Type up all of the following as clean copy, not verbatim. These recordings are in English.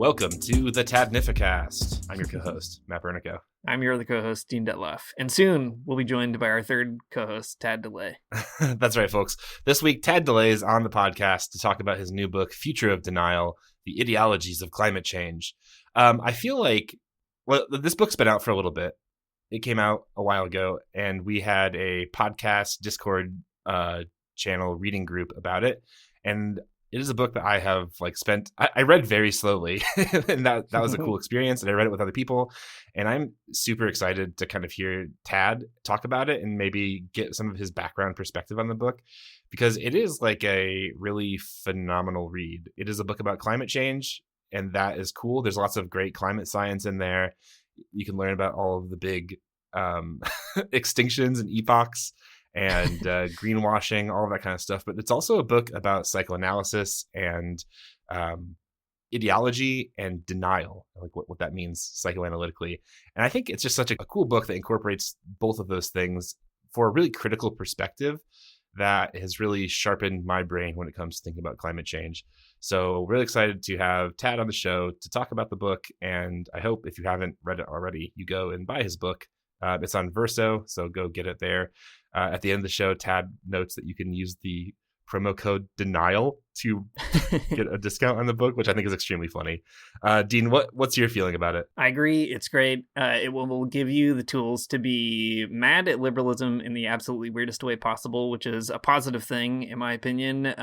Welcome to the Magnificast. I'm your co-host, Matt Bernico. I'm your other co-host, Dean Detloff. And soon we'll be joined by our third co-host, Tad DeLay. That's right, folks. This week, Tad DeLay is on the podcast to talk about his new book, Future of Denial, The Ideologies of Climate Change. I feel like, this book's been out for a little bit. It came out a while ago, and we had a podcast Discord channel reading group about it. And it is a book that I have I read very slowly, and that was a cool experience. And I read it with other people, and I'm super excited to kind of hear Tad talk about it and maybe get some of his background perspective on the book, because it is like a really phenomenal read. It is a book about climate change, and that is cool. There's lots of great climate science in there. You can learn about all of the big extinctions and epochs and greenwashing, all of that kind of stuff. But it's also a book about psychoanalysis and ideology and denial, like what that means psychoanalytically. And I think it's just such a cool book that incorporates both of those things for a really critical perspective that has really sharpened my brain when it comes to thinking about climate change. So really excited to have Tad on the show to talk about the book. And I hope if you haven't read it already, you go and buy his book. It's on Verso, so go get it there. At the end of the show, Tad notes that you can use the promo code DENIAL to get a discount on the book, which I think is extremely funny. Dean, what's your feeling about it? I agree. It's great. It will give you the tools to be mad at liberalism in the absolutely weirdest way possible, which is a positive thing, in my opinion.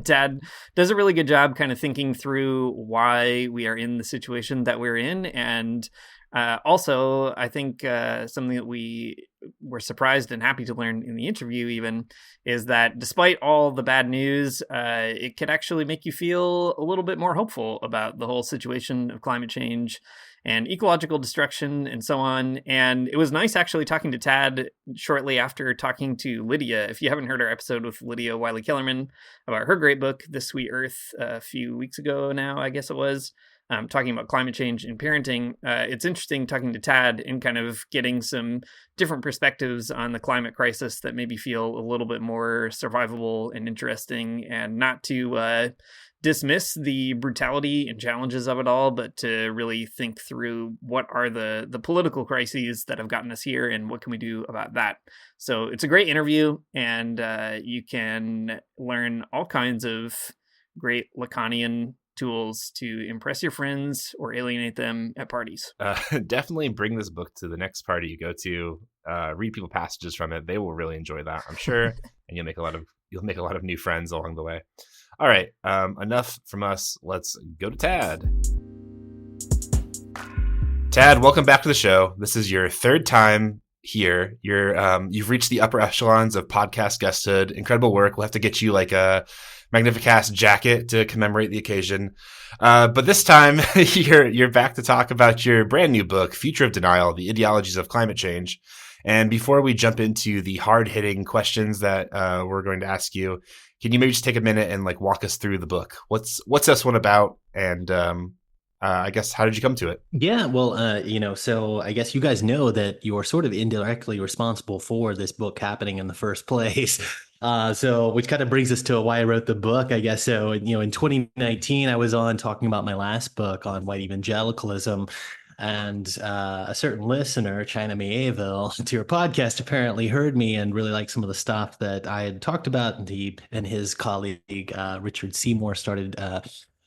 Tad does a really good job kind of thinking through why we are in the situation that we're in. And also, I think something that we were surprised and happy to learn in the interview even is that despite all the bad news, it could actually make you feel a little bit more hopeful about the whole situation of climate change and ecological destruction and so on. And it was nice actually talking to Tad shortly after talking to Lydia. If you haven't heard our episode with Lydia Wiley-Kellerman about her great book, This Sweet Earth, a few weeks ago now, I guess it was, talking about climate change and parenting, it's interesting talking to Tad and kind of getting some different perspectives on the climate crisis that maybe feel a little bit more survivable and interesting, and not to dismiss the brutality and challenges of it all, but to really think through what are the political crises that have gotten us here and what can we do about that. So it's a great interview, and you can learn all kinds of great Lacanian tools to impress your friends or alienate them at parties. Definitely bring this book to the next party you go to. Read people passages from it. They will really enjoy that, I'm sure, and you'll make a lot of new friends along the way. All right, enough from us. Let's go to Tad. Tad, welcome back to the show. This is your third time here. You've reached the upper echelons of podcast guesthood. Incredible work. We'll have to get you like a Magnificast jacket to commemorate the occasion. But this time, you're back to talk about your brand new book, Future of Denial, The Ideologies of Climate Change. And before we jump into the hard-hitting questions that we're going to ask you, can you maybe just take a minute and like walk us through the book? What's this one about? And I guess, how did you come to it? Yeah, well, so I guess you guys know that you're sort of indirectly responsible for this book happening in the first place. So which kind of brings us to why I wrote the book, I guess. So, in 2019, I was on talking about my last book on white evangelicalism. And a certain listener, China Mayeville, to your podcast apparently heard me and really liked some of the stuff that I had talked about. And he and his colleague, Richard Seymour, started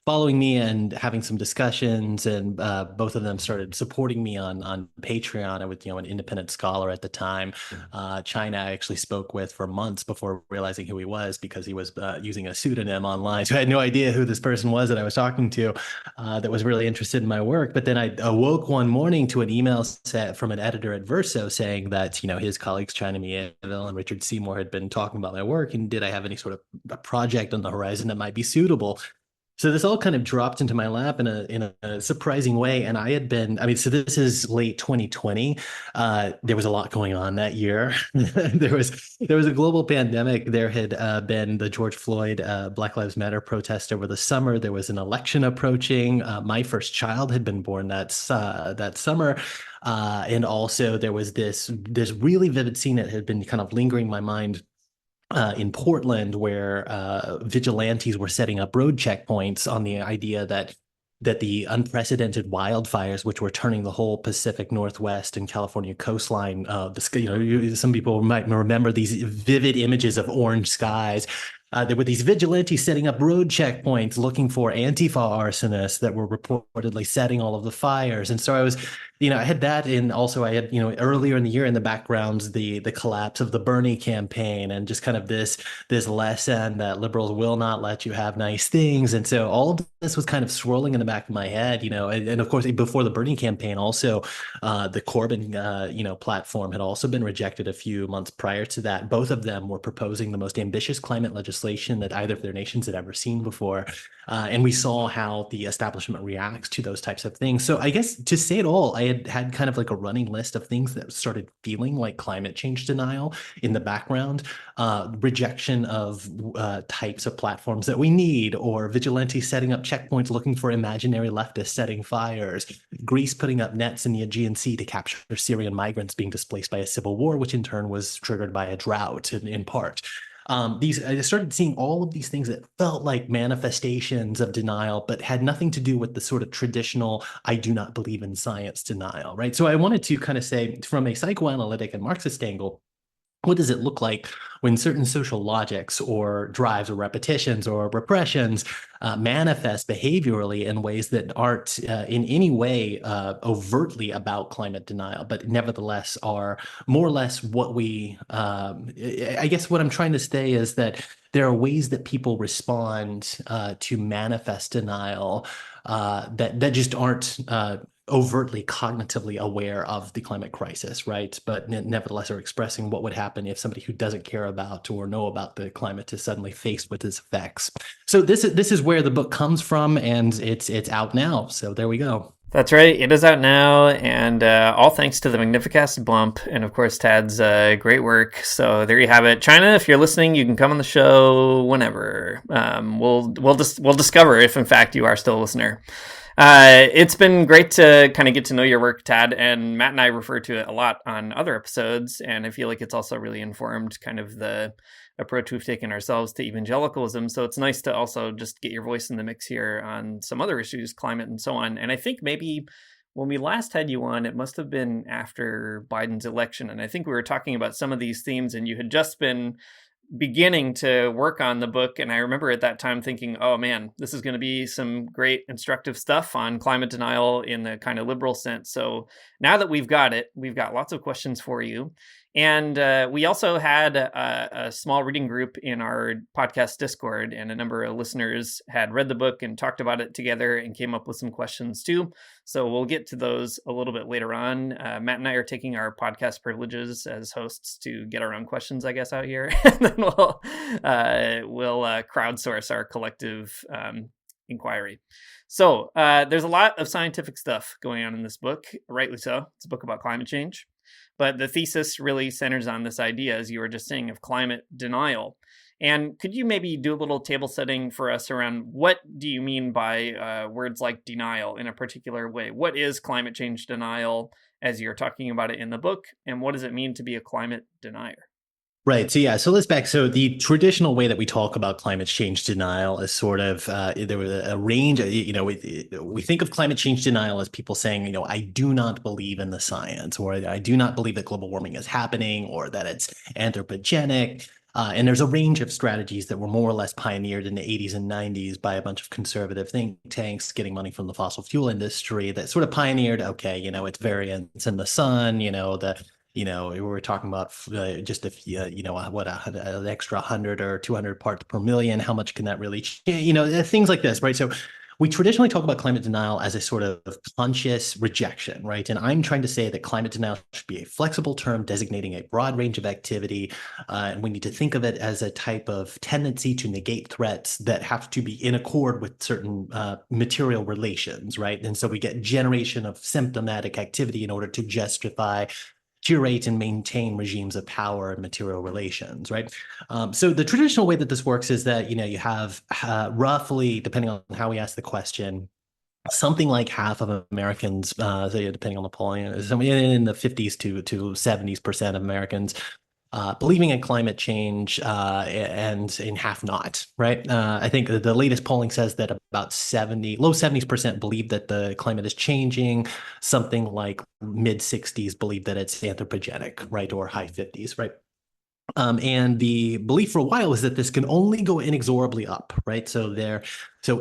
following me and having some discussions, and both of them started supporting me on Patreon. I was, an independent scholar at the time. China I actually spoke with for months before realizing who he was, because he was using a pseudonym online. So I had no idea who this person was that I was talking to that was really interested in my work. But then I awoke one morning to an email set from an editor at Verso saying that, his colleagues, China Mayeville and Richard Seymour, had been talking about my work, and did I have any sort of a project on the horizon that might be suitable. So this all kind of dropped into my lap in a surprising way. And I had been, so this is late 2020. There was a lot going on that year. There was a global pandemic. There had been the George Floyd Black Lives Matter protest over the summer. There was an election approaching. My first child had been born that summer. And also there was this really vivid scene that had been kind of lingering in my mind in Portland, where vigilantes were setting up road checkpoints on the idea that that the unprecedented wildfires, which were turning the whole Pacific Northwest and California coastline, some people might remember these vivid images of orange skies. There were these vigilantes setting up road checkpoints looking for Antifa arsonists that were reportedly setting all of the fires. And so I was, I had that, and also I had, earlier in the year in the background, the collapse of the Bernie campaign, and just kind of this lesson that liberals will not let you have nice things. And so all of this was kind of swirling in the back of my head, and of course, before the Bernie campaign, also the Corbyn, platform had also been rejected a few months prior to that. Both of them were proposing the most ambitious climate legislation that either of their nations had ever seen before. And we saw how the establishment reacts to those types of things. So I guess to say it all, I had kind of like a running list of things that started feeling like climate change denial in the background, rejection of types of platforms that we need, or vigilantes setting up checkpoints looking for imaginary leftists setting fires, Greece putting up nets in the Aegean Sea to capture Syrian migrants being displaced by a civil war, which in turn was triggered by a drought in part. I started seeing all of these things that felt like manifestations of denial, but had nothing to do with the sort of traditional "I do not believe in science" denial, right? So I wanted to kind of say, from a psychoanalytic and Marxist angle, what does it look like when certain social logics or drives or repetitions or repressions manifest behaviorally in ways that aren't in any way overtly about climate denial, but nevertheless are more or less what I guess what I'm trying to say is that there are ways that people respond to manifest denial that just aren't overtly cognitively aware of the climate crisis, right? But nevertheless are expressing what would happen if somebody who doesn't care about or know about the climate is suddenly faced with its effects. So this is where the book comes from, and it's out now. So there we go. That's right. It is out now, and all thanks to the Magnificast bump, and of course Tad's great work. So there you have it. China, if you're listening, you can come on the show whenever. We'll discover if in fact you are still a listener. It's been great to kind of get to know your work, Tad, and Matt and I refer to it a lot on other episodes, and I feel like it's also really informed kind of the approach we've taken ourselves to evangelicalism. So it's nice to also just get your voice in the mix here on some other issues, climate and so on. And I think maybe when we last had you on, it must have been after Biden's election. And I think we were talking about some of these themes, and you had just been beginning to work on the book. And I remember at that time thinking, oh man, this is going to be some great instructive stuff on climate denial in the kind of liberal sense. So now that we've got it, we've got lots of questions for you. And we also had a small reading group in our podcast Discord, and a number of listeners had read the book and talked about it together and came up with some questions too. So we'll get to those a little bit later on. Matt and I are taking our podcast privileges as hosts to get our own questions, I guess, out here. And then we'll crowdsource our collective inquiry. So there's a lot of scientific stuff going on in this book, rightly so. It's a book about climate change. But the thesis really centers on this idea, as you were just saying, of climate denial. And could you maybe do a little table setting for us around what do you mean by words like denial in a particular way? What is climate change denial as you're talking about it in the book? And what does it mean to be a climate denier? Right. So let's back. So the traditional way that we talk about climate change denial is sort of there was a range. We think of climate change denial as people saying, I do not believe in the science, or I do not believe that global warming is happening, or that it's anthropogenic. And there's a range of strategies that were more or less pioneered in the 80s and 90s by a bunch of conservative think tanks getting money from the fossil fuel industry that sort of pioneered, it's variance in the sun, we were talking about just if an extra 100 or 200 parts per million, how much can that really change? Things like this, right? So we traditionally talk about climate denial as a sort of conscious rejection, right? And I'm trying to say that climate denial should be a flexible term designating a broad range of activity. And we need to think of it as a type of tendency to negate threats that have to be in accord with certain material relations, right? And so we get generation of symptomatic activity in order to justify, curate, and maintain regimes of power and material relations, right? So the traditional way that this works is that, you have roughly, depending on how we ask the question, something like half of Americans, depending on the polling, in the 50s to 70% of Americans believing in climate change and in half not, right? I think the latest polling says that about low 70% believe that the climate is changing. Something like mid 60s believe that it's anthropogenic, right? Or high 50s, right? And the belief for a while is that this can only go inexorably up, right? So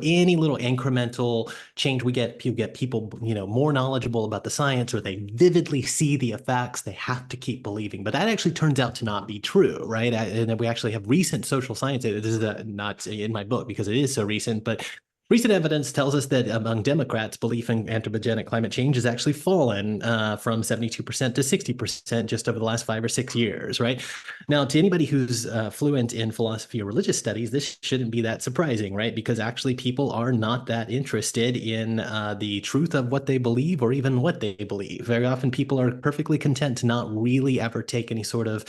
any little incremental change you get people, more knowledgeable about the science, or they vividly see the effects, they have to keep believing. But that actually turns out to not be true, right? And then we actually have recent social science. This is not in my book because it is so recent, but recent evidence tells us that among Democrats, belief in anthropogenic climate change has actually fallen from 72% to 60% just over the last 5 or 6 years, right? Now, to anybody who's fluent in philosophy or religious studies, this shouldn't be that surprising, right? Because actually people are not that interested in the truth of what they believe or even what they believe. Very often people are perfectly content to not really ever take any sort of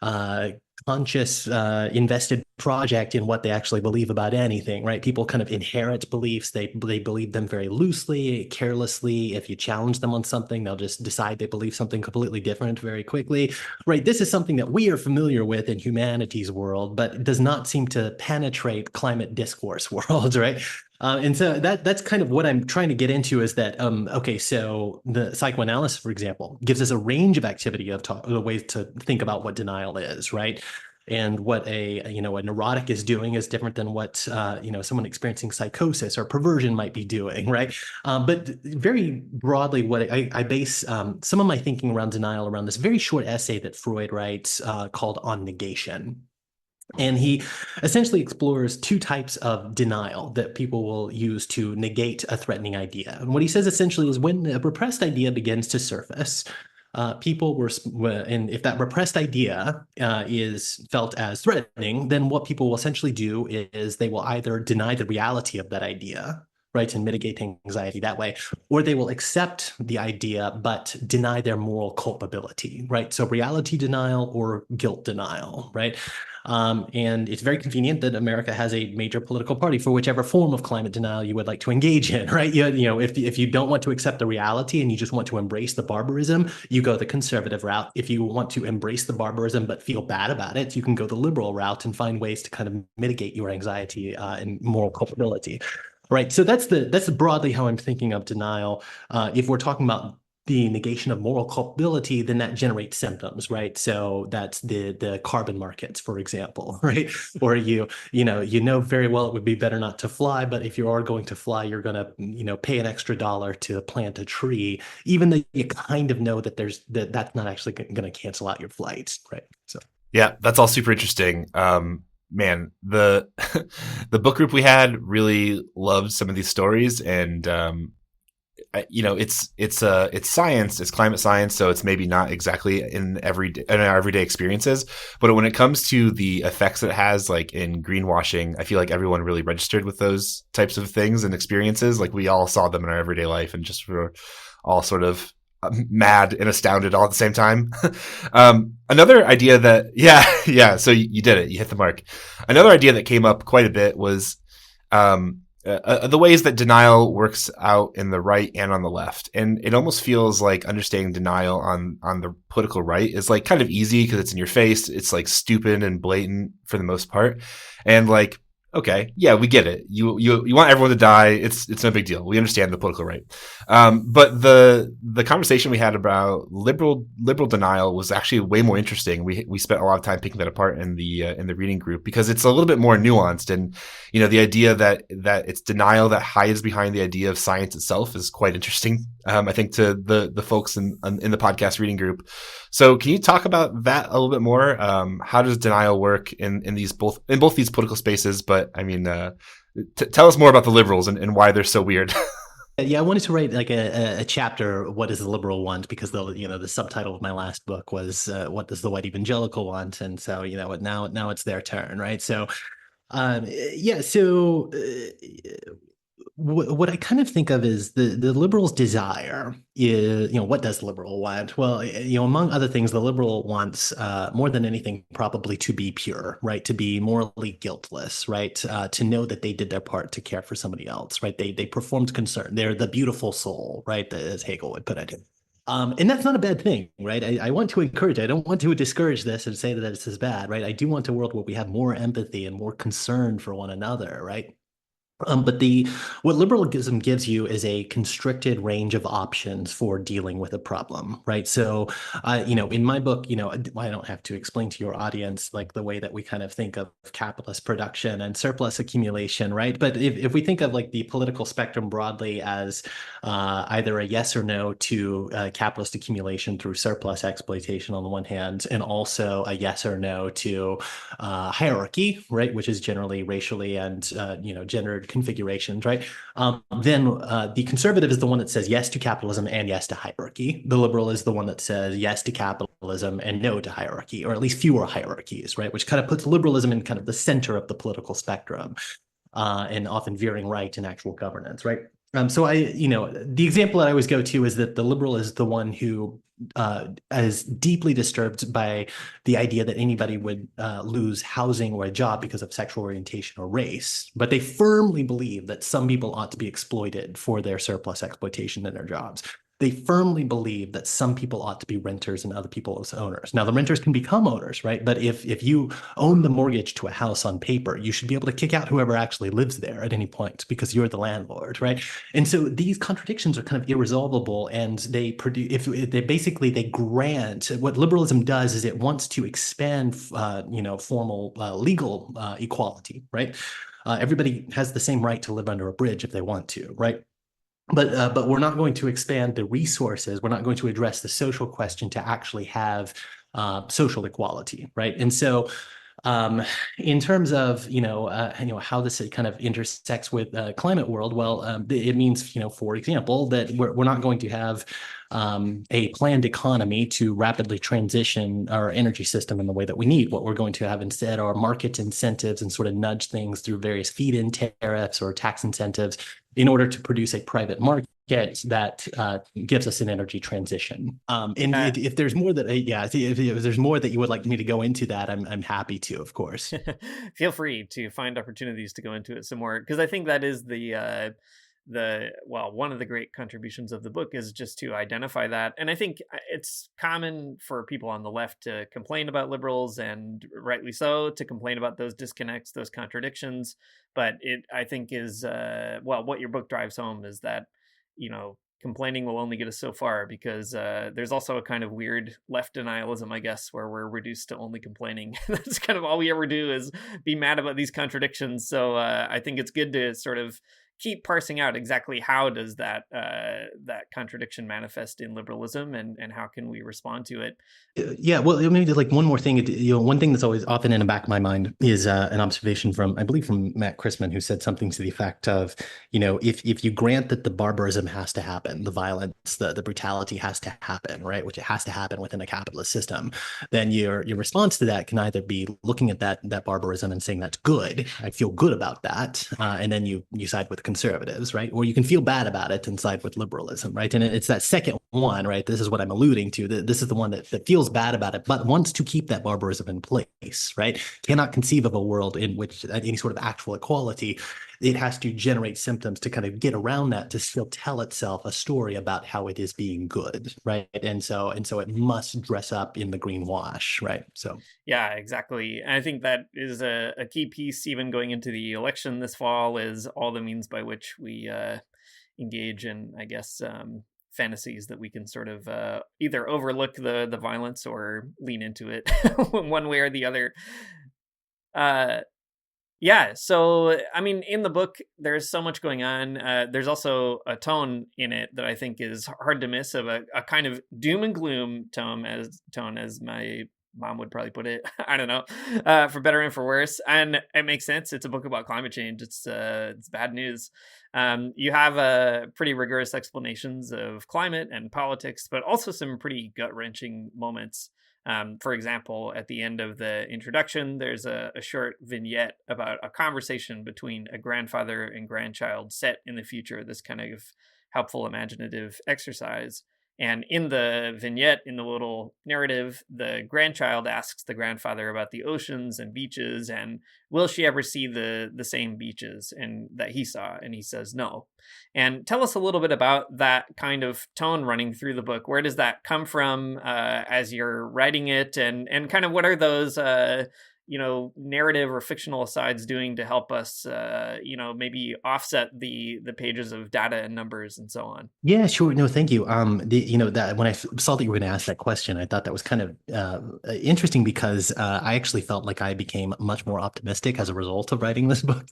uh, conscious invested project in what they actually believe about anything, right? People kind of inherit beliefs. They believe them very loosely, carelessly. If you challenge them on something, they'll just decide they believe something completely different very quickly, right? This is something that we are familiar with in humanities world, but it does not seem to penetrate climate discourse worlds, right? And so that's kind of what I'm trying to get into is that, okay, so the psychoanalysis, for example, gives us a range of activity of ways to think about what denial is, right? And what a neurotic is doing is different than what someone experiencing psychosis or perversion might be doing, right? But very broadly, what I base some of my thinking around denial around this very short essay that Freud writes called On Negation. And he essentially explores two types of denial that people will use to negate a threatening idea. And what he says essentially is when a repressed idea begins to surface, people and if that repressed idea is felt as threatening, then what people will essentially do is they will either deny the reality of that idea, right, and mitigate anxiety that way, or they will accept the idea but deny their moral culpability, right? So reality denial or guilt denial, right? And it's very convenient that America has a major political party for whichever form of climate denial you would like to engage in, right? If you don't want to accept the reality and you just want to embrace the barbarism, you go the conservative route. If you want to embrace the barbarism but feel bad about it, you can go the liberal route and find ways to kind of mitigate your anxiety and moral culpability. Right. So that's broadly how I'm thinking of denial. If we're talking about the negation of moral culpability, then that generates symptoms, right? So that's the carbon markets, for example, right? Or you know very well it would be better not to fly, but if you are going to fly, you're going to pay an extra dollar to plant a tree, even though you kind of know that that's not actually going to cancel out your flights, right? So yeah, that's all super interesting. Man, the the book group we had really loved some of these stories, and it's science, it's climate science, so it's maybe not exactly in our everyday experiences, but when it comes to the effects that it has, like in greenwashing, I feel like everyone really registered with those types of things and experiences. Like we all saw them in our everyday life, and just were all sort of mad and astounded all at the same time. Another idea that, yeah, so you did it, you hit the mark. Another idea that came up quite a bit was the ways that denial works out in the right and on the left. And it almost feels like understanding denial on the political right is like kind of easy because it's in your face. It's like stupid and blatant for the most part. And like, okay, yeah, we get it. You want everyone to die. It's no big deal. We understand the political right. But the conversation we had about liberal denial was actually way more interesting. We spent a lot of time picking that apart in the reading group because it's a little bit more nuanced. And the idea that it's denial that hides behind the idea of science itself is quite interesting. I think to the folks in the podcast reading group. So can you talk about that a little bit more? How does denial work in both these political spaces? But I mean, tell us more about the liberals and why they're so weird. Yeah, I wanted to write like a chapter, What does the liberal want? Because the subtitle of my last book was What does the white evangelical want? And so, now it's their turn, right? So, yeah, so what I kind of think of is the liberal's desire is, what does the liberal want? Well, among other things, the liberal wants more than anything probably to be pure, right? To be morally guiltless, right? To know that they did their part to care for somebody else, right? They performed concern. They're the beautiful soul, right? As Hegel would put it. And that's not a bad thing, right? I want to encourage, I don't want to discourage this and say that this is bad, right? I do want a world where we have more empathy and more concern for one another, right? But the what liberalism gives you is a constricted range of options for dealing with a problem, right? So, in my book, I don't have to explain to your audience like the way that we kind of think of capitalist production and surplus accumulation, right? But if we think of like the political spectrum broadly as either a yes or no to capitalist accumulation through surplus exploitation on the one hand, and also a yes or no to hierarchy, right, which is generally racially and gendered configurations, right? Then the conservative is the one that says yes to capitalism and yes to hierarchy. The liberal is the one that says yes to capitalism and no to hierarchy, or at least fewer hierarchies, right? Which kind of puts liberalism in kind of the center of the political spectrum, and often veering right in actual governance, right? The example that I always go to is that the liberal is the one who is deeply disturbed by the idea that anybody would lose housing or a job because of sexual orientation or race, but they firmly believe that some people ought to be exploited for their surplus exploitation in their jobs. They firmly believe that some people ought to be renters and other people as owners. Now, the renters can become owners, right? But if you own the mortgage to a house on paper, you should be able to kick out whoever actually lives there at any point because you're the landlord, right? And so these contradictions are kind of irresolvable, and they produce if they basically they grant what liberalism does is it wants to expand formal legal equality, right? Everybody has the same right to live under a bridge if they want to, right? But we're not going to expand the resources. We're not going to address the social question to actually have social equality, right? And so, um, in terms of how this kind of intersects with climate world, well, it means for example, that we're not going to have a planned economy to rapidly transition our energy system in the way that we need. What we're going to have instead are market incentives and sort of nudge things through various feed-in tariffs or tax incentives in order to produce a private market that gives us an energy transition. And if there's more that, if there's more that you would like me to go into that, I'm happy to, of course. Feel free to find opportunities to go into it some more, because I think that is one of the great contributions of the book is just to identify that. And I think it's common for people on the left to complain about liberals, and rightly so, to complain about those disconnects, those contradictions. But I think is what your book drives home is that complaining will only get us so far, because there's also a kind of weird left denialism, I guess, where we're reduced to only complaining. That's kind of all we ever do is be mad about these contradictions. So I think it's good to sort of keep parsing out exactly how does that contradiction manifest in liberalism, and how can we respond to it. Yeah, well, maybe like one more thing. One thing that's always often in the back of my mind is an observation from, I believe, from Matt Christman, who said something to the effect of, if you grant that the barbarism has to happen, the violence, the brutality has to happen, right, which it has to happen within a capitalist system, then your response to that can either be looking at that barbarism and saying that's good, I feel good about that, and then you side with conservatives, right, or you can feel bad about it and side with liberalism, right, and it's that second one, right. This is what I'm alluding to. This is the one that feels bad about it, but wants to keep that barbarism in place, right? Cannot conceive of a world in which any sort of actual equality. It has to generate symptoms to kind of get around that, to still tell itself a story about how it is being good, right? And so it must dress up in the greenwash, right? So yeah, exactly. And I think that is a key piece, even going into the election this fall, is all the means by which we engage in, I guess, fantasies that we can sort of either overlook the violence or lean into it one way or the other. So I mean, in the book there's so much going on. There's also a tone in it that I think is hard to miss, of a kind of doom and gloom tone, as my mom would probably put it. I don't know, for better and for worse. And it makes sense. It's a book about climate change. It's bad news. You have pretty rigorous explanations of climate and politics, but also some pretty gut-wrenching moments. For example, at the end of the introduction, there's a short vignette about a conversation between a grandfather and grandchild set in the future, this kind of helpful imaginative exercise. And in the vignette, in the little narrative, the grandchild asks the grandfather about the oceans and beaches and will she ever see the same beaches and that he saw? And he says no. And tell us a little bit about that kind of tone running through the book. Where does that come from as you're writing it, and kind of what are those narrative or fictional asides doing to help us maybe offset the pages of data and numbers and so on? Yeah, sure. No, thank you. That when I saw that you were going to ask that question, I thought that was kind of interesting because I actually felt like I became much more optimistic as a result of writing this book.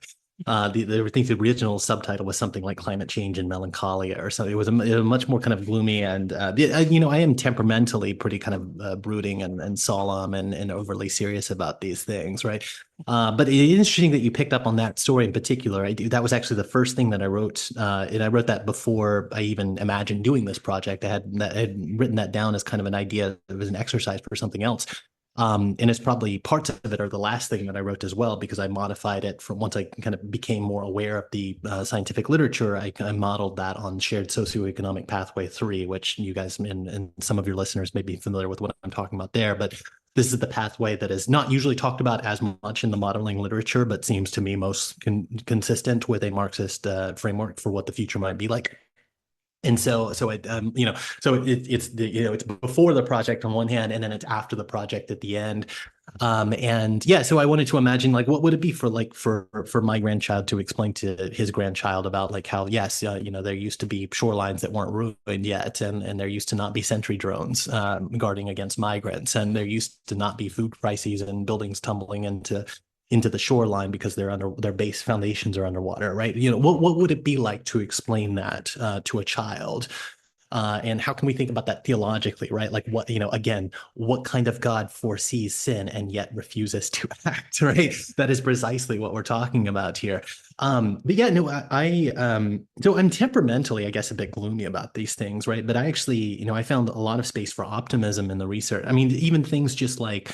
I think the original subtitle was something like "Climate Change and Melancholia" or something. It was a much more kind of gloomy, and I am temperamentally pretty kind of brooding and solemn and overly serious about these things, right? But it is interesting that you picked up on that story in particular. That was actually the first thing that I wrote, and I wrote that before I even imagined doing this project. I had written that down as kind of an idea. It was an exercise for something else. And it's probably parts of it are the last thing that I wrote as well, because I modified it from once I kind of became more aware of the scientific literature. I modeled that on shared socioeconomic pathway 3, which you guys and some of your listeners may be familiar with what I'm talking about there. But this is the pathway that is not usually talked about as much in the modeling literature, but seems to me most consistent with a Marxist framework for what the future might be like. And so it's it's before the project on one hand, and then it's after the project at the end. And yeah, so I wanted to imagine like what would it be for my grandchild to explain to his grandchild about like how yes, there used to be shorelines that weren't ruined yet, and there used to not be sentry drones guarding against migrants, and there used to not be food crises and buildings tumbling into the shoreline because their base foundations are underwater, right? What would it be like to explain that to a child? And how can we think about that theologically, right? Like what kind of God foresees sin and yet refuses to act, right? That is precisely what we're talking about here. But yeah, no, so I'm temperamentally, I guess, a bit gloomy about these things, right? But I actually, I found a lot of space for optimism in the research. I mean, even things just like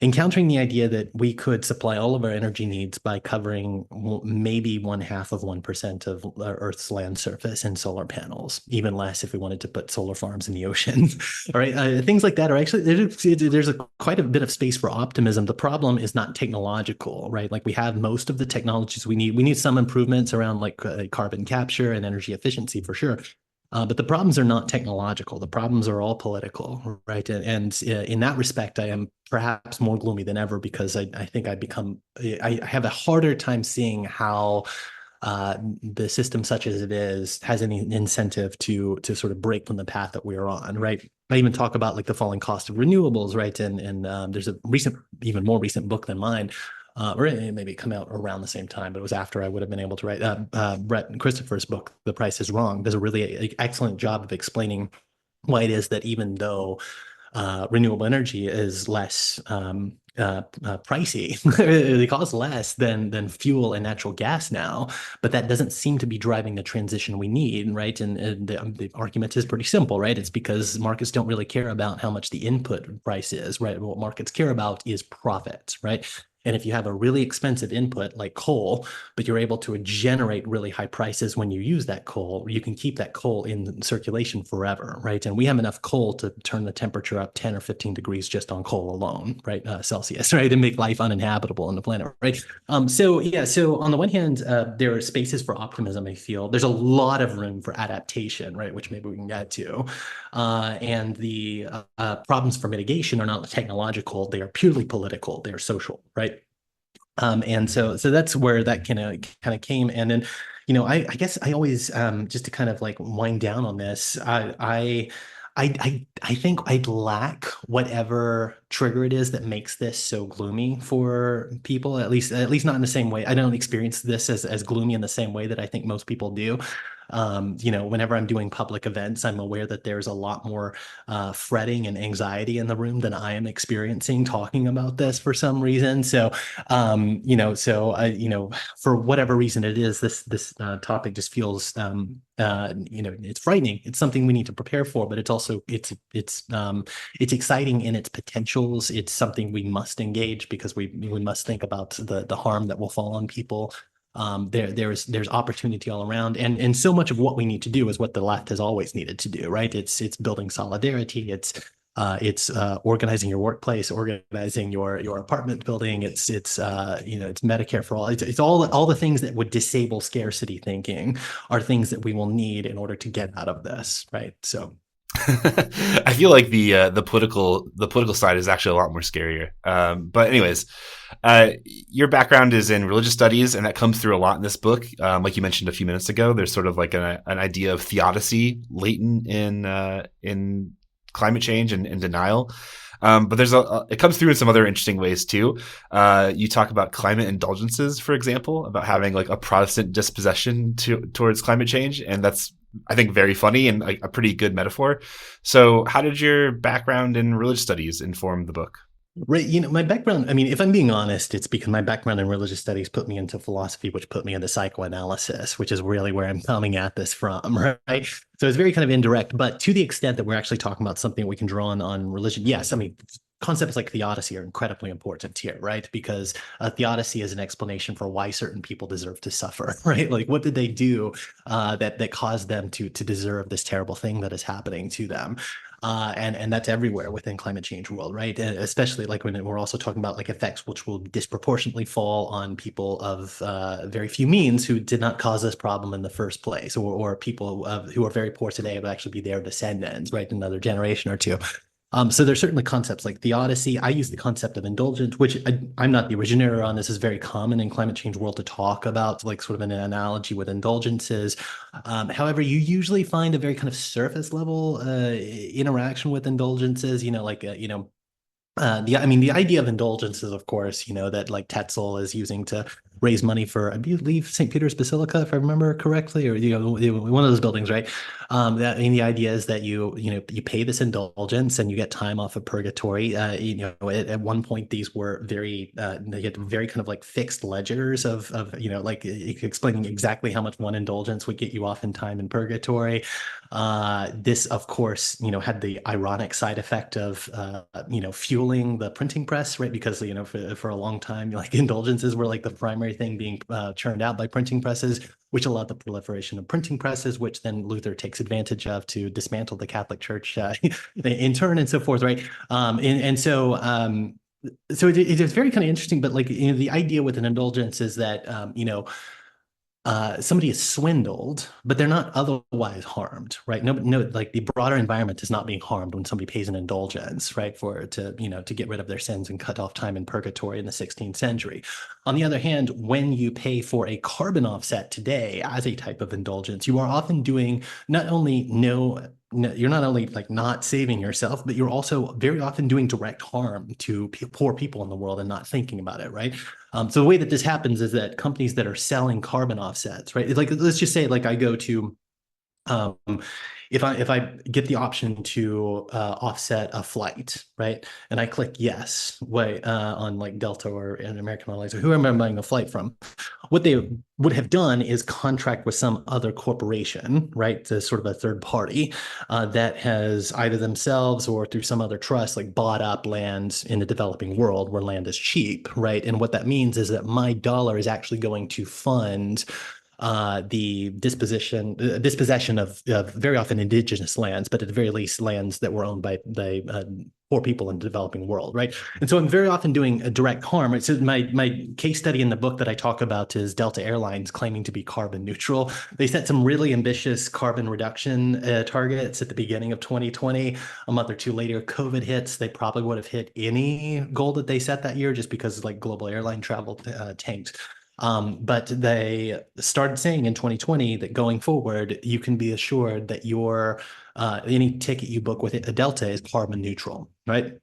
encountering the idea that we could supply all of our energy needs by covering maybe 1/2 of 1% of Earth's land surface in solar panels, even less if we wanted to put solar farms in the ocean. All right, things like that are actually there's quite a bit of space for optimism. The problem is not technological, right? Like we have most of the technologies we need. We need some improvements around like carbon capture and energy efficiency for sure. But the problems are not technological. The problems are all political, right? And in that respect, I am perhaps more gloomy than ever because I think I have a harder time seeing how the system such as it is has any incentive to sort of break from the path that we are on, right? I even talk about like the falling cost of renewables, right? And there's a even more recent book than mine, or it maybe come out around the same time, but it was after I would have been able to write Brett Christopher's book, The Price is Wrong. Does a really excellent job of explaining why it is that even though renewable energy is less pricey, they cost less than fuel and natural gas now, but that doesn't seem to be driving the transition we need, right? And the argument is pretty simple, right? It's because markets don't really care about how much the input price is, right? What markets care about is profit, right? And if you have a really expensive input like coal, but you're able to generate really high prices when you use that coal, you can keep that coal in circulation forever, right? And we have enough coal to turn the temperature up 10 or 15 degrees just on coal alone, right? Celsius, right? And make life uninhabitable on the planet, right? So on the one hand, there are spaces for optimism, I feel. There's a lot of room for adaptation, right? Which maybe we can get to. And the problems for mitigation are not technological, they are purely political, they are social, right? And so that's where that kind of came. And then, I guess I always just to kind of like wind down on this, I think I'd lack whatever trigger it is that makes this so gloomy for people, at least not in the same way. I don't experience this as gloomy in the same way that I think most people do. Whenever I'm doing public events, I'm aware that there's a lot more fretting and anxiety in the room than I am experiencing talking about this for some reason. So, for whatever reason it is, this topic just feels, it's frightening. It's something we need to prepare for, but it's also it's exciting in its potentials. It's something we must engage because we must think about the harm that will fall on people. there's opportunity all around, and so much of what we need to do is what the left has always needed to do, right? It's building solidarity, it's organizing your workplace, organizing your apartment building. It's it's Medicare for all. It's all the things that would disable scarcity thinking are things that we will need in order to get out of this, right? So. I feel like the political side is actually a lot more scarier. But anyways, your background is in religious studies, and that comes through a lot in this book. Like you mentioned a few minutes ago, there's sort of like an idea of theodicy latent in climate change and denial. But it comes through in some other interesting ways too. You talk about climate indulgences, for example, about having like a Protestant dispossession towards climate change, and that's, I think, very funny and a pretty good metaphor. So, how did your background in religious studies inform the book? Right. My background, I mean, if I'm being honest, it's because my background in religious studies put me into philosophy, which put me into psychoanalysis, which is really where I'm coming at this from, right? So it's very kind of indirect, but to the extent that we're actually talking about something we can draw on religion, yes, I mean, concepts like theodicy are incredibly important here, right? Because theodicy is an explanation for why certain people deserve to suffer, right? Like, what did they do that caused them to deserve this terrible thing that is happening to them? And that's everywhere within climate change world, right? And especially like when we're also talking about like effects which will disproportionately fall on people of very few means who did not cause this problem in the first place, or people who are very poor today will actually be their descendants, right? Another generation or two. So there's certainly concepts like theodicy. I use the concept of indulgence, which I'm not the originator on. This is very common in climate change world to talk about, like sort of an analogy with indulgences. However, you usually find a very kind of surface level interaction with indulgences. The idea of indulgences, of course, that like Tetzel is using to raise money for, I believe, St. Peter's Basilica, if I remember correctly, or one of those buildings, right? The idea is that you pay this indulgence and you get time off of purgatory. At one point these were they had very kind of like fixed ledgers of like explaining exactly how much one indulgence would get you off in time in purgatory. This, of course, had the ironic side effect of, fueling the printing press, right? Because, for a long time, like indulgences were like the primary thing being churned out by printing presses, which allowed the proliferation of printing presses, which then Luther takes advantage of to dismantle the Catholic Church in turn and so forth, right? So it's very kind of interesting, but like, the idea with an indulgence is that, somebody is swindled, but they're not otherwise harmed, right? No, like the broader environment is not being harmed when somebody pays an indulgence, right, to get rid of their sins and cut off time in purgatory in the 16th century. On the other hand, when you pay for a carbon offset today as a type of indulgence, you are often doing not only you're not only like not saving yourself, but you're also very often doing direct harm to poor people in the world and not thinking about it, right? So the way that this happens is that companies that are selling carbon offsets, right? Like, let's just say, like, I go to, um, if I get the option to offset a flight, right, and I click yes, on like Delta or an American Airlines or whoever I'm buying the flight from, what they would have done is contract with some other corporation, right, to sort of a third party that has either themselves or through some other trust like bought up land in the developing world where land is cheap, right? And what that means is that my dollar is actually going to fund the dispossession of very often indigenous lands, but at the very least lands that were owned by poor people in the developing world, right? And so I'm very often doing a direct harm. So my case study in the book that I talk about is Delta Airlines claiming to be carbon neutral. They set some really ambitious carbon reduction targets at the beginning of 2020. A month or two later, COVID hits. They probably would have hit any goal that they set that year just because like global airline travel tanked. But they started saying in 2020 that going forward, you can be assured that your any ticket you book with a Delta is carbon neutral, right?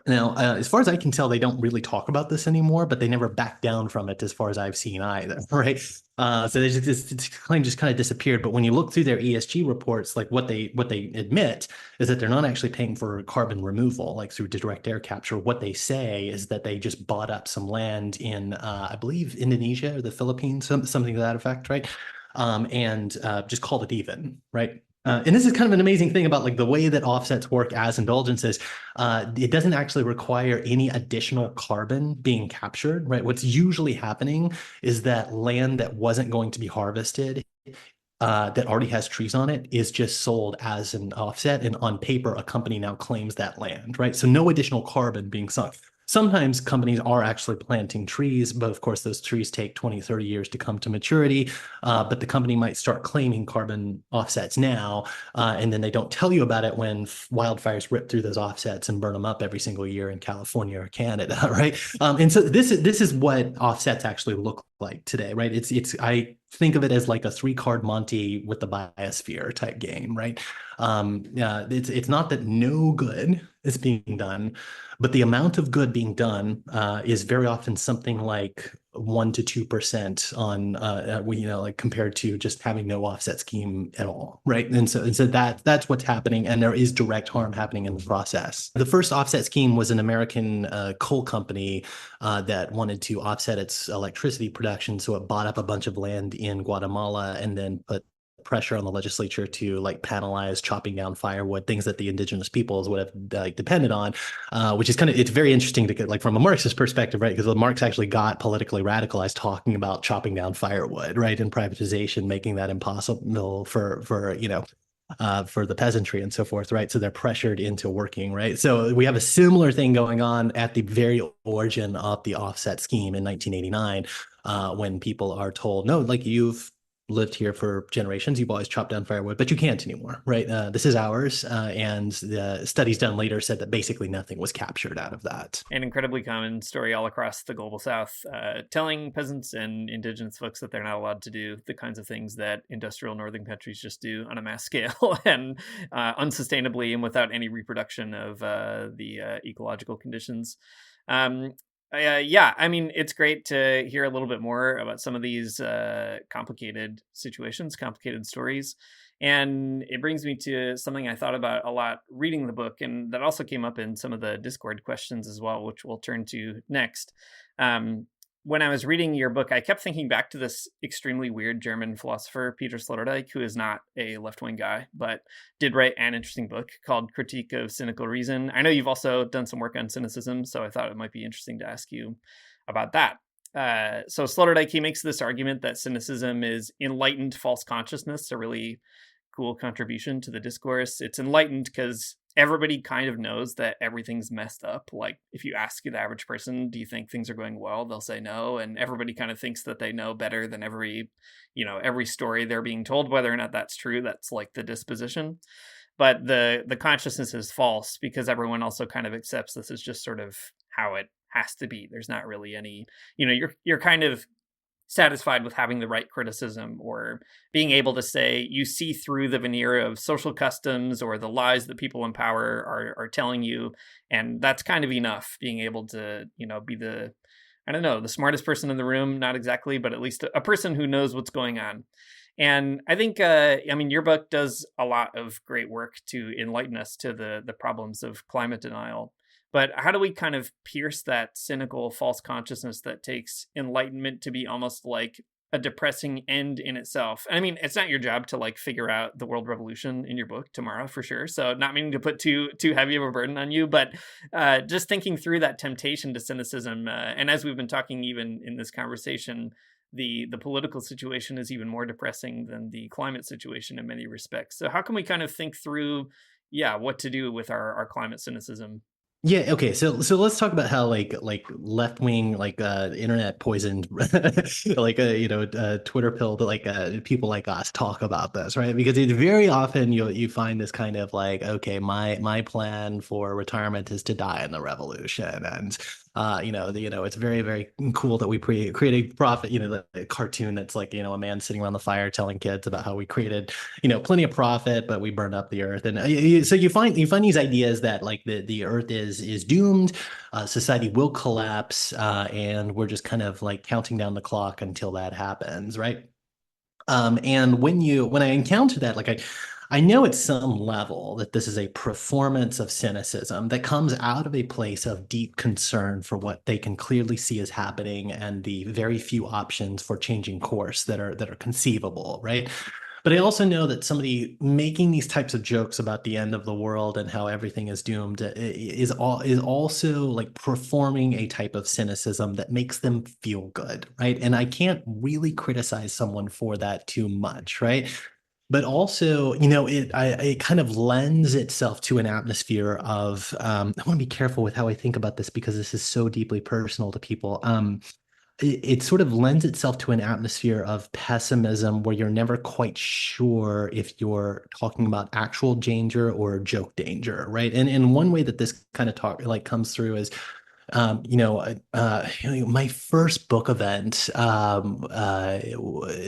Now, as far as I can tell, they don't really talk about this anymore, but they never back down from it as far as I've seen either, right? So this claim just kind of disappeared. But when you look through their ESG reports, like what they admit is that they're not actually paying for carbon removal, like through direct air capture. What they say is that they just bought up some land in, I believe, Indonesia or the Philippines, something to that effect, right? And just called it even, right? And this is kind of an amazing thing about like the way that offsets work as indulgences. It doesn't actually require any additional carbon being captured, right? What's usually happening is that land that wasn't going to be harvested, that already has trees on it, is just sold as an offset. And on paper, a company now claims that land, right? So no additional carbon being sunk. Sometimes companies are actually planting trees, but of course, those trees take 20, 30 years to come to maturity. But the company might start claiming carbon offsets now, and then they don't tell you about it when wildfires rip through those offsets and burn them up every single year in California or Canada, right? And so this is what offsets actually look like today, right? It's I think of it as like a three-card Monte with the biosphere type game, right? It's not that no good is being done, but the amount of good being done is very often something like 1 to 2% on like compared to just having no offset scheme at all, right? And so that's what's happening, and there is direct harm happening in the process. The first offset scheme was an American coal company that wanted to offset its electricity production, so it bought up a bunch of land in Guatemala and then put pressure on the legislature to like penalize chopping down firewood, things that the indigenous peoples would have like depended on, which is it's very interesting to get like from a Marxist perspective, right? Because Marx actually got politically radicalized talking about chopping down firewood, right? And privatization, making that impossible for the peasantry and so forth, right? So they're pressured into working, right? So we have a similar thing going on at the very origin of the offset scheme in 1989, when people are told, no, like you've lived here for generations, you've always chopped down firewood, but you can't anymore, right? This is ours. And the studies done later said that basically nothing was captured out of that. An incredibly common story all across the global south, telling peasants and indigenous folks that they're not allowed to do the kinds of things that industrial northern countries just do on a mass scale and unsustainably and without any reproduction of the ecological conditions. Yeah, I mean, it's great to hear a little bit more about some of these complicated situations, complicated stories. And it brings me to something I thought about a lot reading the book, and that also came up in some of the Discord questions as well, which we'll turn to next. When I was reading your book, I kept thinking back to this extremely weird German philosopher, Peter Sloterdijk, who is not a left-wing guy, but did write an interesting book called Critique of Cynical Reason. I know you've also done some work on cynicism, so I thought it might be interesting to ask you about that. So Sloterdijk, he makes this argument that cynicism is enlightened false consciousness, a really cool contribution to the discourse. It's enlightened because everybody kind of knows that everything's messed up. Like if you ask the average person, do you think things are going well? They'll say no. And everybody kind of thinks that they know better than every story they're being told, whether or not that's true. That's like the disposition. But the consciousness is false because everyone also kind of accepts this is just sort of how it has to be. There's not really any, you're kind of satisfied with having the right criticism or being able to say you see through the veneer of social customs or the lies that people in power are telling you. And that's kind of enough, being able to, be the smartest person in the room, not exactly, but at least a person who knows what's going on. And I think, your book does a lot of great work to enlighten us to the problems of climate denial. But how do we kind of pierce that cynical false consciousness that takes enlightenment to be almost like a depressing end in itself? And I mean, it's not your job to like figure out the world revolution in your book tomorrow for sure. So not meaning to put too heavy of a burden on you, but just thinking through that temptation to cynicism. And as we've been talking even in this conversation, the political situation is even more depressing than the climate situation in many respects. So how can we kind of think through, what to do with our climate cynicism? Yeah. Okay. So let's talk about how like left wing internet poisoned Twitter pill that people like us talk about this, right? Because it's very often you find this kind of like, okay, my plan for retirement is to die in the revolution, and it's very, very cool that we create a profit, the cartoon that's like, a man sitting around the fire telling kids about how we created, plenty of profit, but we burned up the earth. And so you find these ideas that like the earth is doomed, society will collapse, and we're just kind of like counting down the clock until that happens, right? And when I encounter that, like I know at some level that this is a performance of cynicism that comes out of a place of deep concern for what they can clearly see is happening and the very few options for changing course that are conceivable, right? But I also know that somebody making these types of jokes about the end of the world and how everything is doomed is also like performing a type of cynicism that makes them feel good, right? And I can't really criticize someone for that too much, right? But also, it kind of lends itself to an atmosphere of I want to be careful with how I think about this because this is so deeply personal to people. It sort of lends itself to an atmosphere of pessimism where you're never quite sure if you're talking about actual danger or joke danger, right? And one way that this kind of talk like comes through is my first book event,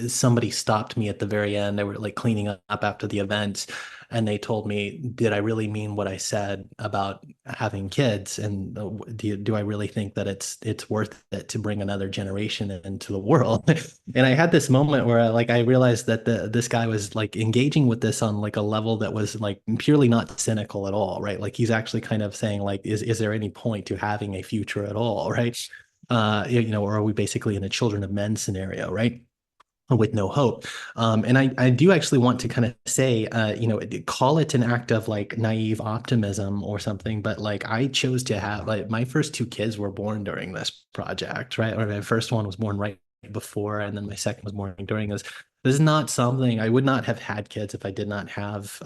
somebody stopped me at the very end. They were like cleaning up after the event, and they told me, "Did I really mean what I said about having kids? And do I really think that it's worth it to bring another generation into the world?" And I had this moment where I realized that this guy was like engaging with this on like a level that was like purely not cynical at all, right? Like he's actually kind of saying like, is there any point to having a future at all, right? Or are we basically in a children of men scenario, right? With no hope. And I do actually want to kind of say, call it an act of like naive optimism or something, but like I chose to have like my first two kids were born during this project, right? Or my first one was born right before, and then my second was born during this. This is not something I would not have had kids if I did not have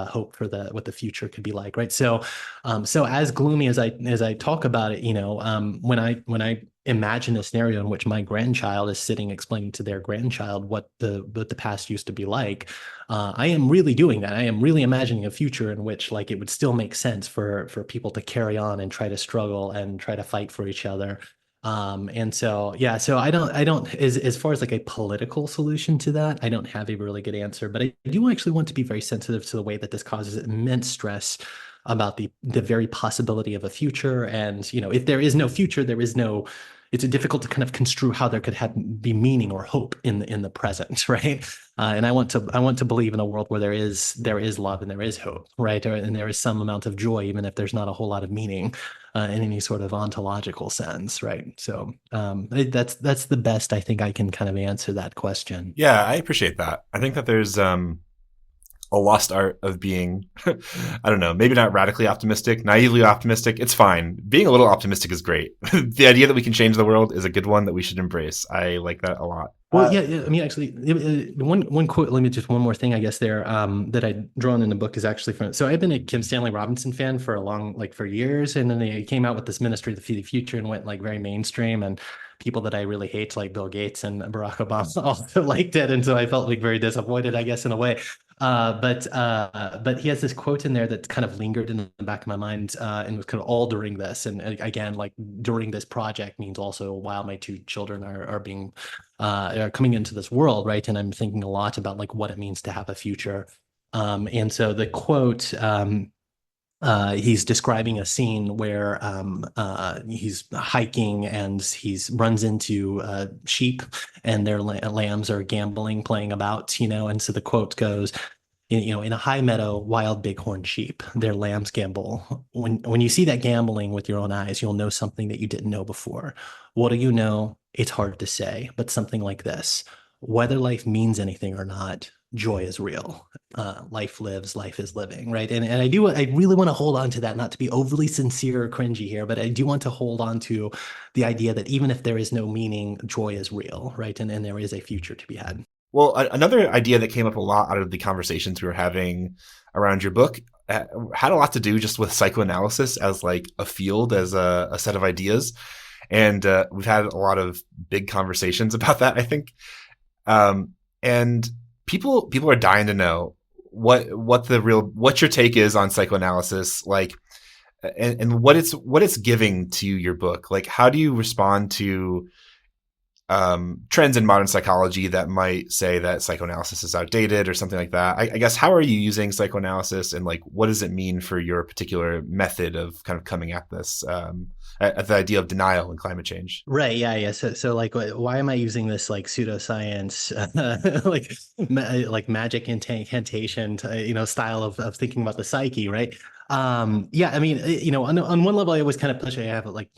hope for what the future could be like, right? So as gloomy as I talk about it, when I imagine a scenario in which my grandchild is sitting explaining to their grandchild what the past used to be like, I am really doing that. I am really imagining a future in which like it would still make sense for people to carry on and try to struggle and try to fight for each other. And so yeah, so I don't as far as like a political solution to that, I don't have a really good answer, but I do actually want to be very sensitive to the way that this causes immense stress about the very possibility of a future. And if there is no future, there is no, it's difficult to kind of construe how there could be meaning or hope in the present, right? And I want to believe in a world where there is love and there is hope, right? And there is some amount of joy, even if there's not a whole lot of meaning in any sort of ontological sense, right? So that's the best I think I can kind of answer that question. Yeah, I appreciate that. I think that there's a lost art of being, I don't know, maybe not radically optimistic, naively optimistic. It's fine. Being a little optimistic is great. The idea that we can change the world is a good one that we should embrace. I like that a lot. Well, yeah. I mean, actually, one quote. Let me just one more thing, I guess there that I drawn in the book is actually from. So I've been a Kim Stanley Robinson fan for for years, and then they came out with this Ministry of the Future and went like very mainstream, and people that I really hate, like Bill Gates and Barack Obama, also liked it, and so I felt like very disappointed, I guess, in a way. But he has this quote in there that kind of lingered in the back of my mind, and was kind of all during this, and again, like during this project means also while my two children are being are coming into this world, right? And I'm thinking a lot about like what it means to have a future. And so the quote, he's describing a scene where he's hiking and he's runs into sheep and their lambs are gambling, playing about, and so the quote goes, in a high meadow, wild bighorn sheep, their lambs gambol. When you see that gambling with your own eyes, you'll know something that you didn't know before. What do you know? It's hard to say, but something like this: whether life means anything or not, joy is real. Life lives, life is living, right? And I really want to hold on to that, not to be overly sincere or cringy here, but I do want to hold on to the idea that even if there is no meaning, joy is real, right? And there is a future to be had. Well, another idea that came up a lot out of the conversations we were having around your book had a lot to do just with psychoanalysis as like a field, as a set of ideas. And we've had a lot of big conversations about that, I think. And people are dying to know what your take is on psychoanalysis, like, and what it's giving to your book. Like, how do you respond to trends in modern psychology that might say that psychoanalysis is outdated or something like that? I guess, how are you using psychoanalysis, and like, what does it mean for your particular method of kind of coming at this, at the idea of denial and climate change? Right. Yeah. So like, why am I using this like pseudoscience, like magic incantation, style of thinking about the psyche, right? Yeah. I mean, on one level, I always kind of push. I have like,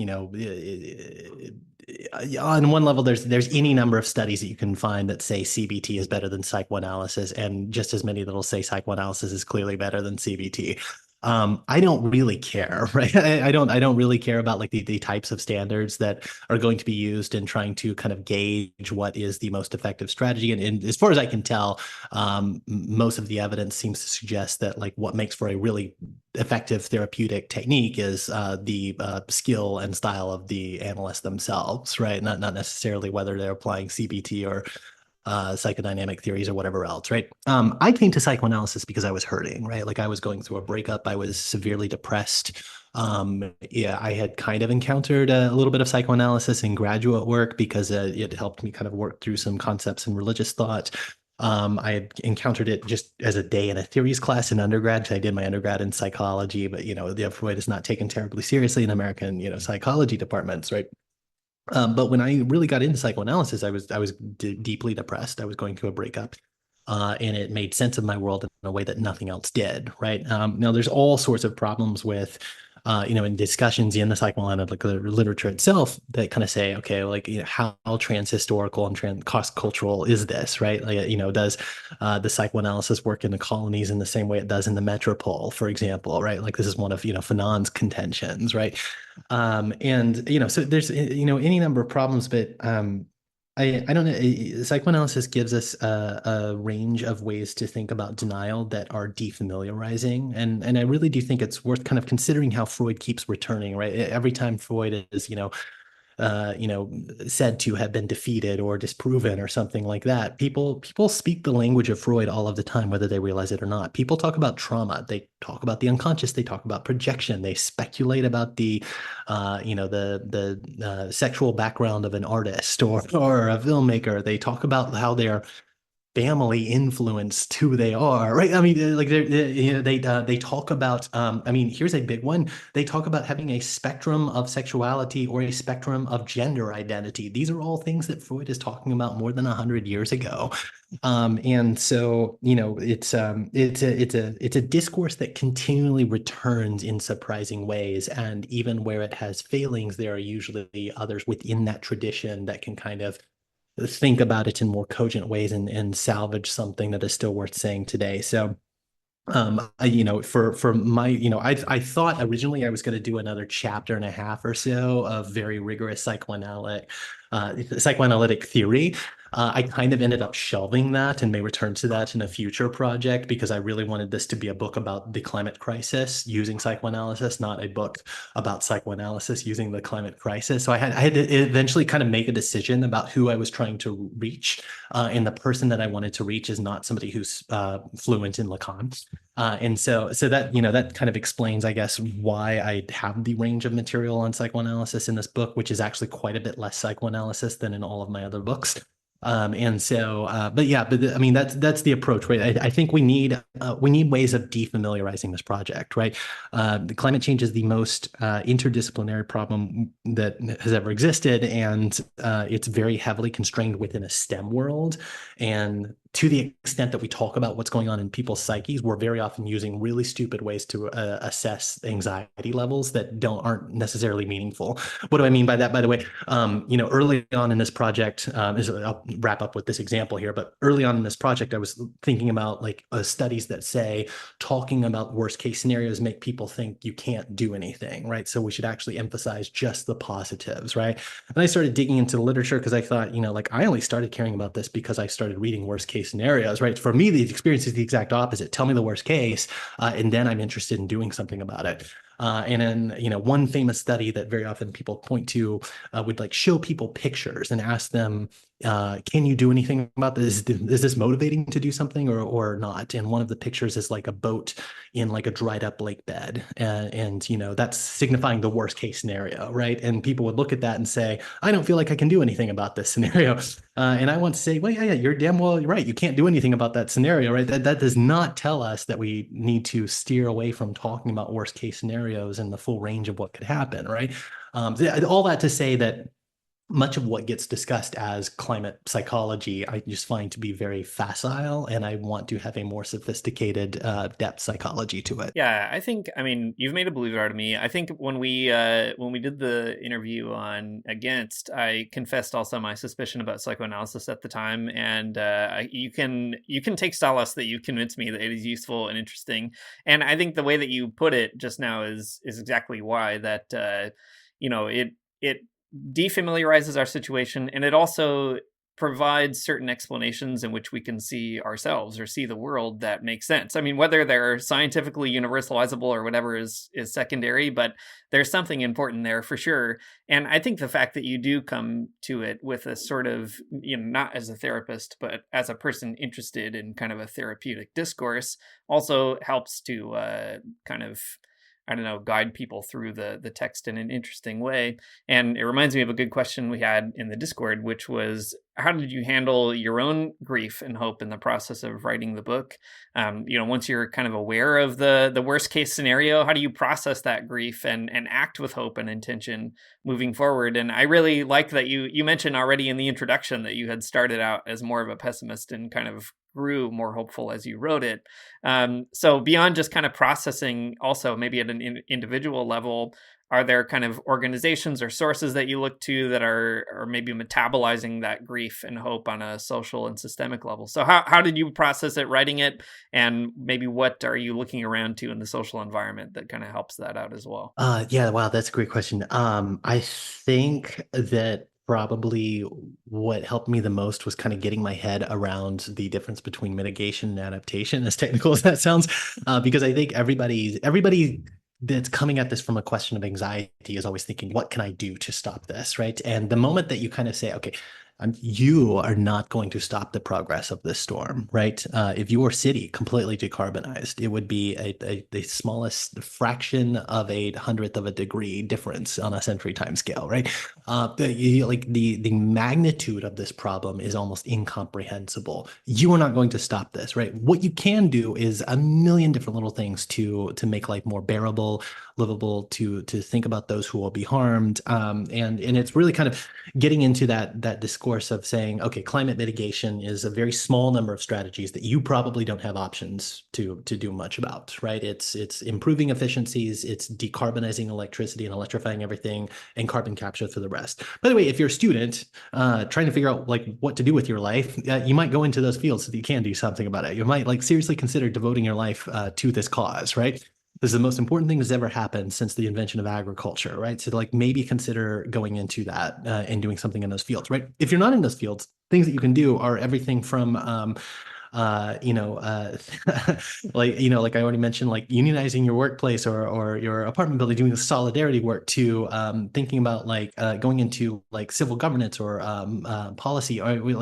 on one level, there's any number of studies that you can find that say CBT is better than psychoanalysis, and just as many that'll say psychoanalysis is clearly better than CBT. I don't really care, right? I don't really care about like the types of standards that are going to be used in trying to kind of gauge what is the most effective strategy. And as far as I can tell, most of the evidence seems to suggest that like what makes for a really effective therapeutic technique is the skill and style of the analysts themselves, right? Not necessarily whether they're applying CBT or psychodynamic theories or whatever else, right? I came to psychoanalysis because I was hurting, right? Like I was going through a breakup. I was severely depressed. Yeah, I had kind of encountered a little bit of psychoanalysis in graduate work because it helped me kind of work through some concepts in religious thought. I had encountered it just as a day in a theories class in undergrad. I did my undergrad in psychology, but the Freud is not taken terribly seriously in American, psychology departments, right? But when I really got into psychoanalysis, I was deeply depressed. I was going through a breakup, and it made sense of my world in a way that nothing else did. Right now, there's all sorts of problems with, in discussions in the psychoanalytic literature itself that kind of say, okay, like how transhistorical and cross cultural is this, right? Like, does the psychoanalysis work in the colonies in the same way it does in the metropole, for example, right? Like this is one of Fanon's contentions, right? And so there's any number of problems, but I don't know. Psychoanalysis gives us a range of ways to think about denial that are defamiliarizing, and I really do think it's worth kind of considering how Freud keeps returning, right? Every time Freud is said to have been defeated or disproven or something like that. People speak the language of Freud all of the time, whether they realize it or not. People talk about trauma. They talk about the unconscious. They talk about projection. They speculate about the sexual background of an artist or a filmmaker. They talk about how they're family influenced who they are, right? I mean, like they talk about. I mean, here's a big one. They talk about having a spectrum of sexuality or a spectrum of gender identity. These are all things that Freud is talking about more than 100 years ago, and so it's a discourse that continually returns in surprising ways, and even where it has failings, there are usually others within that tradition that can kind of think about it in more cogent ways and salvage something that is still worth saying today. So for my, I thought originally I was going to do another chapter and a half or so of very rigorous psychoanalytic theory. I kind of ended up shelving that and may return to that in a future project because I really wanted this to be a book about the climate crisis using psychoanalysis, not a book about psychoanalysis using the climate crisis. So I had to eventually kind of make a decision about who I was trying to reach. And the person that I wanted to reach is not somebody who's fluent in Lacan. And so that, that kind of explains, I guess, why I have the range of material on psychoanalysis in this book, which is actually quite a bit less psychoanalysis than in all of my other books. And so, I mean, that's the approach, right? I think we need ways of defamiliarizing this project, right? The climate change is the most interdisciplinary problem that has ever existed, and it's very heavily constrained within a STEM world. And to the extent that we talk about what's going on in people's psyches, we're very often using really stupid ways to assess anxiety levels that aren't necessarily meaningful. What do I mean by that? By the way, early on in this project, I'll wrap up with this example here, but early on in this project, I was thinking about like studies that say talking about worst case scenarios make people think you can't do anything, right? So we should actually emphasize just the positives, right? And I started digging into the literature because I thought, like I only started caring about this because I started reading worst case scenarios, right? For me, the experience is the exact opposite. Tell me the worst case, and then I'm interested in doing something about it. And then, one famous study that very often people point to would like show people pictures and ask them, can you do anything about this? Is this motivating to do something or not? And one of the pictures is like a boat in like a dried up lake bed. And that's signifying the worst case scenario, right? And people would look at that and say, I don't feel like I can do anything about this scenario. And I want to say, well, yeah, you're damn well right. You can't do anything about that scenario, right? That does not tell us that we need to steer away from talking about worst case scenarios and the full range of what could happen, right? All that to say that much of what gets discussed as climate psychology, I just find to be very facile, and I want to have a more sophisticated depth psychology to it. Yeah, I think, I mean, you've made a believer out of me. I think when we did the interview on Against, I confessed also my suspicion about psychoanalysis at the time, and you can take solace that you convinced me that it is useful and interesting. And I think the way that you put it just now is exactly why, that it defamiliarizes our situation, and it also provides certain explanations in which we can see ourselves or see the world that makes sense. I mean, whether they're scientifically universalizable or whatever is secondary, but there's something important there for sure. And I think the fact that you do come to it with a sort of, not as a therapist, but as a person interested in kind of a therapeutic discourse, also helps to kind of, I don't know, guide people through the text in an interesting way. And it reminds me of a good question we had in the Discord, which was, how did you handle your own grief and hope in the process of writing the book? Once you're kind of aware of the worst case scenario, how do you process that grief and act with hope and intention moving forward? And I really like that you mentioned already in the introduction that you had started out as more of a pessimist and kind of grew more hopeful as you wrote it. So beyond just kind of processing, also maybe at an individual level, are there kind of organizations or sources that you look to that are maybe metabolizing that grief and hope on a social and systemic level? So how did you process it writing it? And maybe what are you looking around to in the social environment that kind of helps that out as well? Yeah, wow, that's a great question. I think that probably what helped me the most was kind of getting my head around the difference between mitigation and adaptation, as technical as that sounds, because I think everybody that's coming at this from a question of anxiety is always thinking, what can I do to stop this, right? And the moment that you kind of say, okay, you are not going to stop the progress of this storm, right? If your city completely decarbonized, it would be the smallest fraction of 1/100th of a degree difference on a century time scale, right? The magnitude of this problem is almost incomprehensible. You are not going to stop this, right? What you can do is a million different little things to make life more bearable, livable, to think about those who will be harmed, and it's really kind of getting into that discourse of saying, okay, climate mitigation is a very small number of strategies that you probably don't have options to do much about, right? It's improving efficiencies, it's decarbonizing electricity and electrifying everything, and carbon capture for the rest. By the way, if you're a student trying to figure out like what to do with your life, you might go into those fields so that you can do something about it. You might like seriously consider devoting your life to this cause, right? This is the most important thing that's ever happened since the invention of agriculture, right? So like maybe consider going into that and doing something in those fields, right? If you're not in those fields, things that you can do are everything from uh, you know, uh, like I already mentioned, like unionizing your workplace or your apartment building, doing the solidarity work, to thinking about like going into like civil governance or policy. Or we're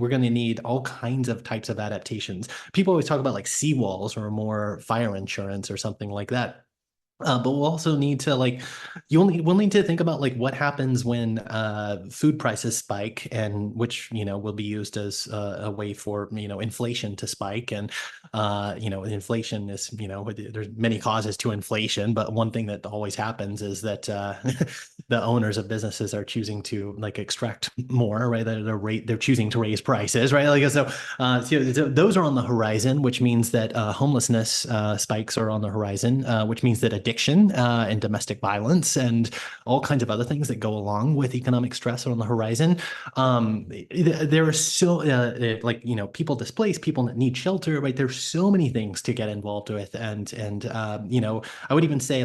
going to need all kinds of types of adaptations. People always talk about like seawalls or more fire insurance or something like that. But we'll also need to like we'll need to think about like what happens when food prices spike, and which will be used as a way for inflation to spike. And inflation is there's many causes to inflation, but one thing that always happens is that the owners of businesses are choosing to like extract more, right? They're choosing to raise prices, right? Like so those are on the horizon, which means that homelessness spikes are on the horizon, which means that addiction and domestic violence and all kinds of other things that go along with economic stress are on the horizon. There are so people displaced, people that need shelter, right? There's so many things to get involved with, and I would even say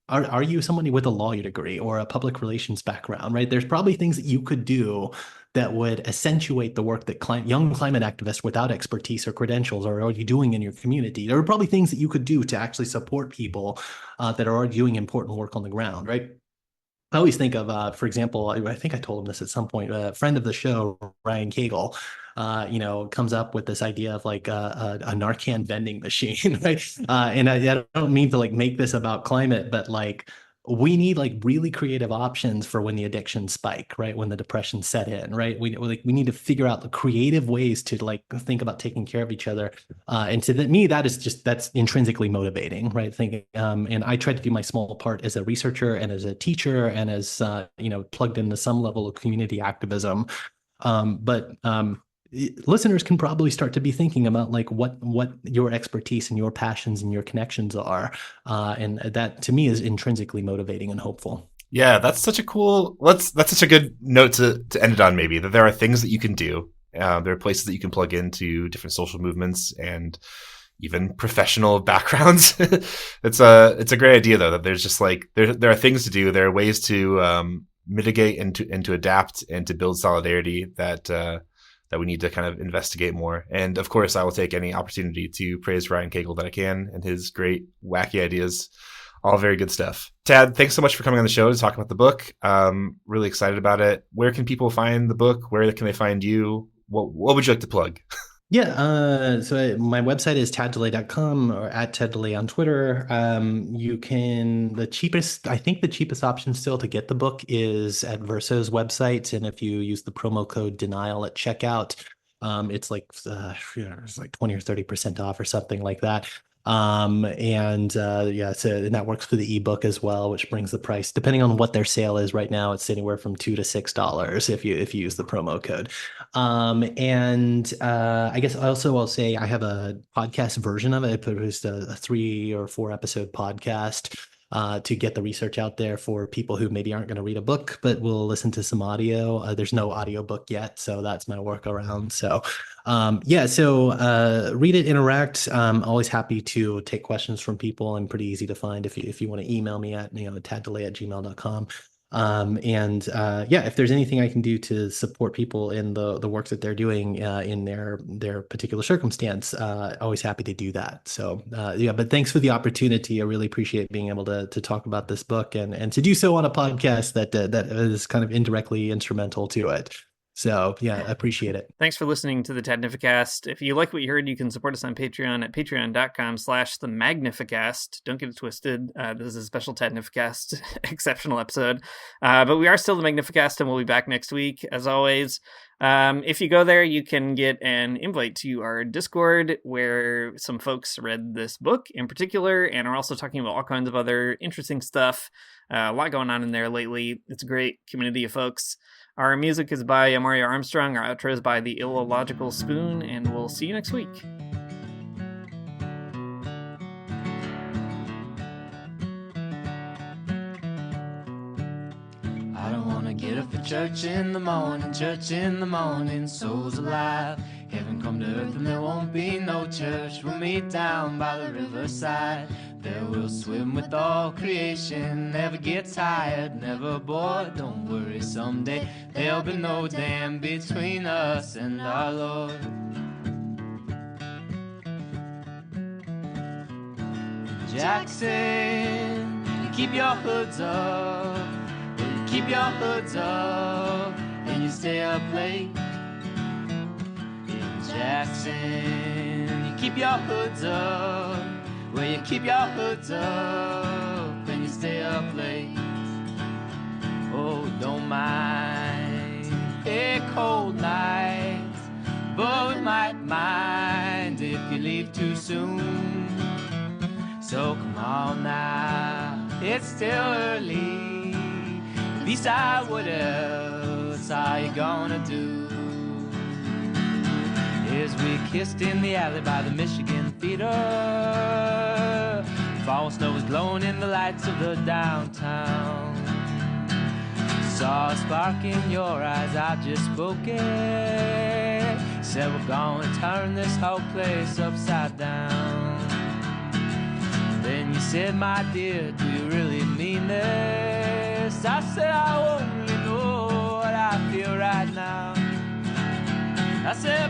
are you somebody with a lawyer degree or a public relations background, right? There's probably things that you could do that would accentuate the work that young climate activists without expertise or credentials are already doing in your community. There are probably things that you could do to actually support people that are already doing important work on the ground, right? I always think of, for example, I think I told him this at some point, a friend of the show, Ryan Cagle, comes up with this idea of like a Narcan vending machine, right? And I don't mean to like make this about climate, but like we need like really creative options for when the addictions spike, right? When the depression set in, right? We need to figure out the creative ways to like think about taking care of each other. And to me, that's intrinsically motivating, right? Thinking, and I try to do my small part as a researcher and as a teacher and as plugged into some level of community activism. But listeners can probably start to be thinking about like what your expertise and your passions and your connections are, and that to me is intrinsically motivating and hopeful. Yeah, that's such a cool. That's such a good note to end it on. Maybe that there are things that you can do. There are places that you can plug into different social movements and even professional backgrounds. It's a great idea though that there's just like there are things to do. There are ways to mitigate and to adapt and to build solidarity that we need to kind of investigate more. And of course, I will take any opportunity to praise Ryan Cagle that I can and his great wacky ideas. All very good stuff. Tad, thanks so much for coming on the show to talk about the book. Really excited about it. Where can people find the book? Where can they find you? What would you like to plug? Yeah, so my website is taddelay.com or at taddelay on Twitter. I think the cheapest option still to get the book is at Verso's website. And if you use the promo code denial at checkout, it's like it's like 20 or 30% off or something like that. And that works for the ebook as well, which brings the price, depending on what their sale is right now, it's anywhere from $2 to $6 if you use the promo code. I guess also I'll say I have a podcast version of it. I produced a 3 or 4 episode podcast to get the research out there for people who maybe aren't going to read a book, but will listen to some audio. There's no audiobook yet, so that's my workaround. So read it, interact. Always happy to take questions from people. I'm pretty easy to find if you want to email me at taddelay@gmail.com. If there's anything I can do to support people in the work that they're doing in their particular circumstance, always happy to do that. So but thanks for the opportunity. I really appreciate being able to talk about this book and to do so on a podcast that is kind of indirectly instrumental to it. So yeah, I appreciate it. Thanks for listening to the Magnificast. If you like what you heard, you can support us on Patreon at patreon.com/the Magnificast. Don't get it twisted. This is a special Magnificast exceptional episode. But we are still the Magnificast, and we'll be back next week, as always. If you go there, you can get an invite to our Discord, where some folks read this book in particular and are also talking about all kinds of other interesting stuff. A lot going on in there lately. It's a great community of folks. Our music is by Mario Armstrong. Our outro is by the Illogical Spoon, and we'll see you next week. I don't wanna get up for church in the morning, souls alive. Heaven come to earth and there won't be no church. We'll meet down by the riverside. There we'll swim with all creation. Never get tired, never bored. Don't worry, someday there'll be no dam between us and our Lord. Jackson, keep your hoods up. Keep your hoods up and you stay up late. In Jackson, you keep your hoods up. Well, you keep your hoods up and you stay up late. Oh, don't mind a cold night, but we might mind if you leave too soon. So come on now, it's still early. At least what else are you gonna do? As we kissed in the alley by the Michigan Theater, fall snow was glowing in the lights of the downtown. Saw a spark in your eyes, I just spoke it. Said we're gonna turn this whole place upside down. Then you said, my dear, do you really mean this? I said, I only know what I feel right now. I said,